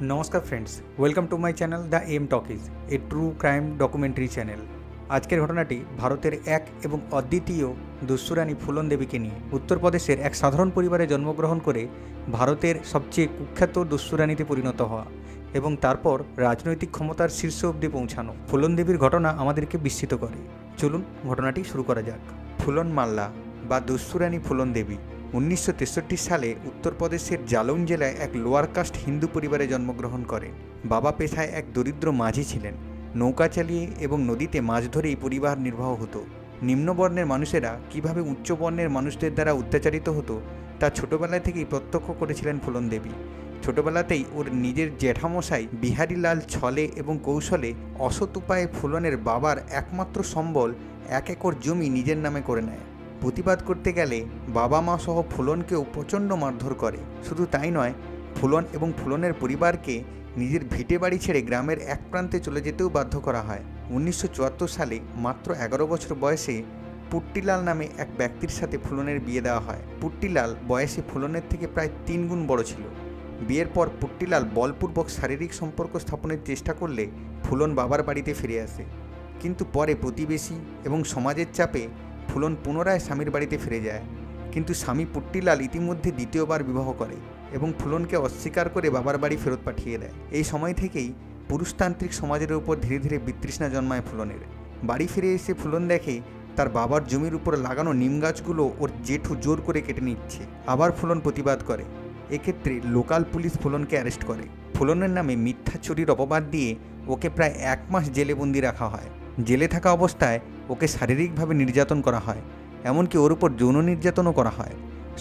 नमस्कार friends, welcome to my channel the M talkies, a true crime documentary channel. आजकेर घटनाटी भारतेर एक एवं अद्वितीय दस्युरानी फुलन देवी के निये। उत्तर प्रदेशेर एक साधारण परिवारे जन्मग्रहण करे भारतेर सबचेये कुख्यात दस्युरानीते परिणत हওয়া এবং তারপর রাজনৈতিক ক্ষমতার শীর্ষে অবধি পৌঁছানো ফুলন দেবীর ঘটনা আমাদেরকে বিস্মিত করে। চলুন ঘটনাটি শুরু করা যাক। ফুলন মাল্লা বা দস্যুরানী ফুলন দেবী 1963 সালে উত্তর প্রদেশের জালৌন জেলায় এক লোয়ার কাস্ট হিন্দু পরিবারে জন্মগ্রহণ করেন। বাবা পেশায় এক দরিদ্র মাঝি ছিলেন। নৌকা চালিয়ে এবং নদীতে মাছ ধরেই পরিবার নির্বাহ হতো। নিম্নবর্ণের মানুষেরা কিভাবে উচ্চবর্ণের মানুষদের দ্বারা অত্যাচারিত হতো তা ছোটবেলা থেকেই প্রত্যক্ষ করেছিলেন ফুলন দেবী। ছোটবেলাতেই ওর নিজের জ্যাঠামশাই বিহারীলাল ছলে এবং কৌশলে অসৎ উপায়ে ফুলনের বাবার একমাত্র সম্বল 1 একর জমি নিজের নামে করে নেয়। প্রতিবাদ করতে গেলে বাবা মা সহ ফুলনকেও প্রচণ্ড মারধর করে। শুধু তাই নয়, ফুলন এবং ফুলনের পরিবারকে নিজের ভিটে বাড়ি ছেড়ে গ্রামের এক প্রান্তে চলে যেতেও বাধ্য করা হয়। 1974 সালে মাত্র 11 বছর বয়সে পুট্টিলাল নামে এক ব্যক্তির সাথে ফুলনের বিয়ে দেওয়া হয়। পুট্টিলাল বয়সে ফুলনের থেকে প্রায় 3 গুণ বড় ছিল। বিয়ের পর পুট্টিলাল বলপূর্বক শারীরিক সম্পর্ক স্থাপনের চেষ্টা করলে ফুলন বাবার বাড়িতে ফিরে আসে, কিন্তু পরে প্রতিবেশী এবং সমাজের চাপে ফুলন পুনরায় স্বামীর বাড়িতে ফিরে যায়। কিন্তু স্বামী পুট্টিলাল ইতিমধ্যে দ্বিতীয়বার বিবাহ করে এবং ফুলনকে অস্বীকার করে বাবার বাড়ি ফেরত পাঠিয়ে দেয়। এই সময় থেকেই পুরুষতান্ত্রিক সমাজের উপর ধীরে ধীরে বিতৃষ্ণা জন্মায় ফুলনের। বাড়ি ফিরে এসে ফুলন দেখে তার বাবার জমির উপর লাগানো নিম গাছগুলো ওর জেঠু জোর করে কেটে নিচ্ছে। আবার ফুলন প্রতিবাদ করে। এক্ষেত্রে লোকাল পুলিশ ফুলনকে অ্যারেস্ট করে। ফুলনের নামে মিথ্যা চুরির অপবাদ দিয়ে ওকে প্রায় 1 মাস জেলে বন্দি রাখা হয়। জেলে থাকা অবস্থায় ওকে শারীরিকভাবে নির্যাতন করা হয়, এমনকি ওর উপর যৌন নির্যাতনও করা হয়।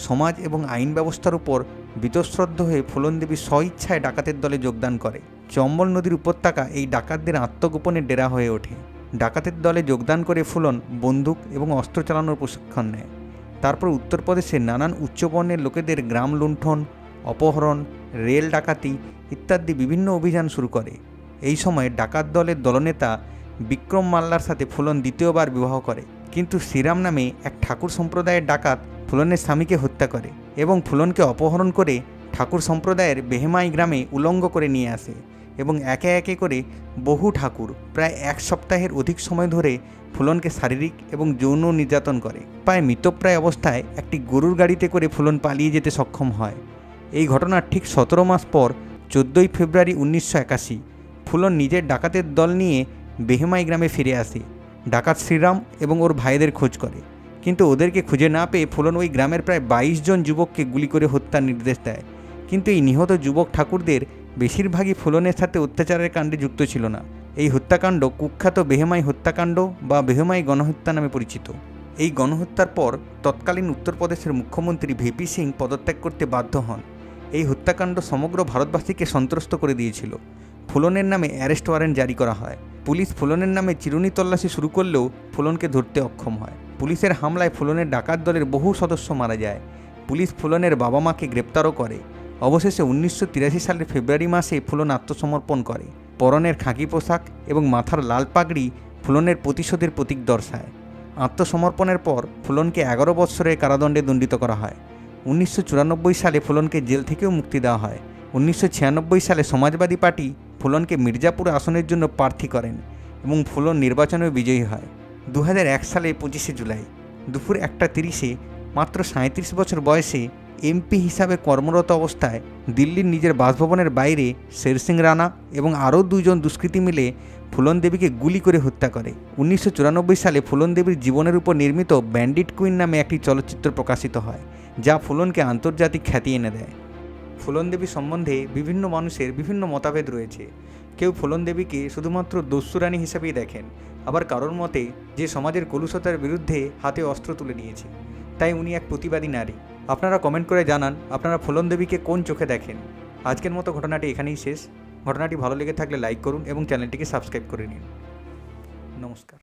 সমাজ এবং আইন ব্যবস্থার উপর বীতশ্রদ্ধ হয়ে ফুলন দেবী স্বইচ্ছায় ডাকাতের দলে যোগদান করে। চম্বল নদীর উপত্যকা এই ডাকাতদের আত্মগোপনের ডেরা হয়ে ওঠে। ডাকাতের দলে যোগদান করে ফুলন বন্দুক এবং অস্ত্র চালানোর প্রশিক্ষণ নেয়। তারপর উত্তরপ্রদেশের নানান উচ্চবর্ণের লোকেদের গ্রাম লুণ্ঠন, অপহরণ, রেল ডাকাতি ইত্যাদি বিভিন্ন অভিযান শুরু করে। এই সময় ডাকাত দলের দলনেতা বিক্রম মাল্লার সাথে ফুলন দ্বিতীয়বার বিবাহ করে, কিন্তু শ্রীরাম নামে এক ঠাকুর সম্প্রদায়ের ডাকাত ফুলনের স্বামীকে হত্যা করে এবং ফুলনকে অপহরণ করে ঠাকুর সম্প্রদায়ের বেহেমাই গ্রামে উলঙ্গ করে নিয়ে আসে এবং একে একে করে বহু ঠাকুর প্রায় 1 সপ্তাহের অধিক সময় ধরে ফুলনকে শারীরিক এবং যৌন নির্যাতন করে। প্রায় মৃতপ্রায় অবস্থায় একটি গরুর গাড়িতে করে ফুলন পালিয়ে যেতে সক্ষম হয়। এই ঘটনার ঠিক 17 মাস পর 14 ফেব্রুয়ারি 1981 ফুলন নিজের ডাকাতের দল নিয়ে বেহেমাই গ্রামে ফিরে আসে। ডাকাত শ্রীরাম এবং ওর ভাইদের খোঁজ করে, কিন্তু ওদেরকে খুঁজে না পেয়ে ফুলন ওই গ্রামের প্রায় 22 জন যুবককে গুলি করে হত্যার নির্দেশ দেয়। কিন্তু এই নিহত যুবক ঠাকুরদের বেশিরভাগই ফুলনের সাথে অত্যাচারের কাণ্ডে যুক্ত ছিল না। এই হত্যাকাণ্ড কুখ্যাত বেহেমাই হত্যাকাণ্ড বা বেহেমাই গণহত্যা নামে পরিচিত। এই গণহত্যার পর তৎকালীন উত্তরপ্রদেশের মুখ্যমন্ত্রী ভিপি সিং পদত্যাগ করতে বাধ্য হন। এই হত্যাকাণ্ড সমগ্র ভারতবাসীকে সন্ত্রস্ত করে দিয়েছিল। ফুলনের নামে অ্যারেস্ট ওয়ারেন্ট জারি করা হয়। পুলিশ ফুলনের নামে চিরুনি তল্লাশি শুরু করলেও ফুলনকে ধরতে অক্ষম হয়। পুলিশের হামলায় ফুলনের ডাকাত দলের বহু সদস্য মারা যায়। পুলিশ ফুলনের বাবা মাকে গ্রেপ্তারও করে। অবশেষে 1983 সালের ফেব্রুয়ারি মাসে ফুলন আত্মসমর্পণ করে। পরনের খাকি পোশাক এবং মাথার লাল পাগড়ি ফুলনের প্রতিশোধের প্রতীক দর্শায়। আত্মসমর্পণের পর ফুলনকে 11 বৎসরের কারাদণ্ডে দণ্ডিত করা হয়। 1994 সালে ফুলনকে জেল থেকেও মুক্তি দেওয়া হয়। 1996 সালে সমাজবাদী পার্টি ফুলনকে মির্জাপুর আসনের জন্য প্রার্থী করেন এবং ফুলন নির্বাচনেও বিজয়ী হয়। 2001 সালে 25 জুলাই দুপুর 1:30 মাত্র 37 বছর বয়সে এমপি হিসাবে কর্মরত অবস্থায় দিল্লির নিজের বাসভবনের বাইরে শের সিং রানা এবং আরও 2 জন দুষ্কৃতী মিলে ফুলন দেবীকে গুলি করে হত্যা করে। 1994 সালে ফুলন দেবীর জীবনের উপর নির্মিত ব্যান্ডিট কুইন নামে একটি চলচ্চিত্র প্রকাশিত হয়, যা ফুলনকে আন্তর্জাতিক খ্যাতি এনে দেয়। ফুলন দেবী সম্বন্ধে বিভিন্ন মানুষের বিভিন্ন মতভেদ রয়েছে। কেউ ফুলন দেবীকে শুধুমাত্র দস্যুরানী হিসেবেই দেখেন, আবার কারোর মতে যে সমাজের কলুষতার বিরুদ্ধে হাতে অস্ত্র তুলে নিয়েছে, তাই উনি এক প্রতিবাদী নারী। আপনারা কমেন্ট করে জানান আপনারা ফুলন দেবীকে কোন চোখে দেখেন। আজকের মতো ঘটনাটি এখানেই শেষ। ঘটনাটি ভালো লেগে থাকলে লাইক করুন এবং চ্যানেলটিকে সাবস্ক্রাইব করে নিন। নমস্কার।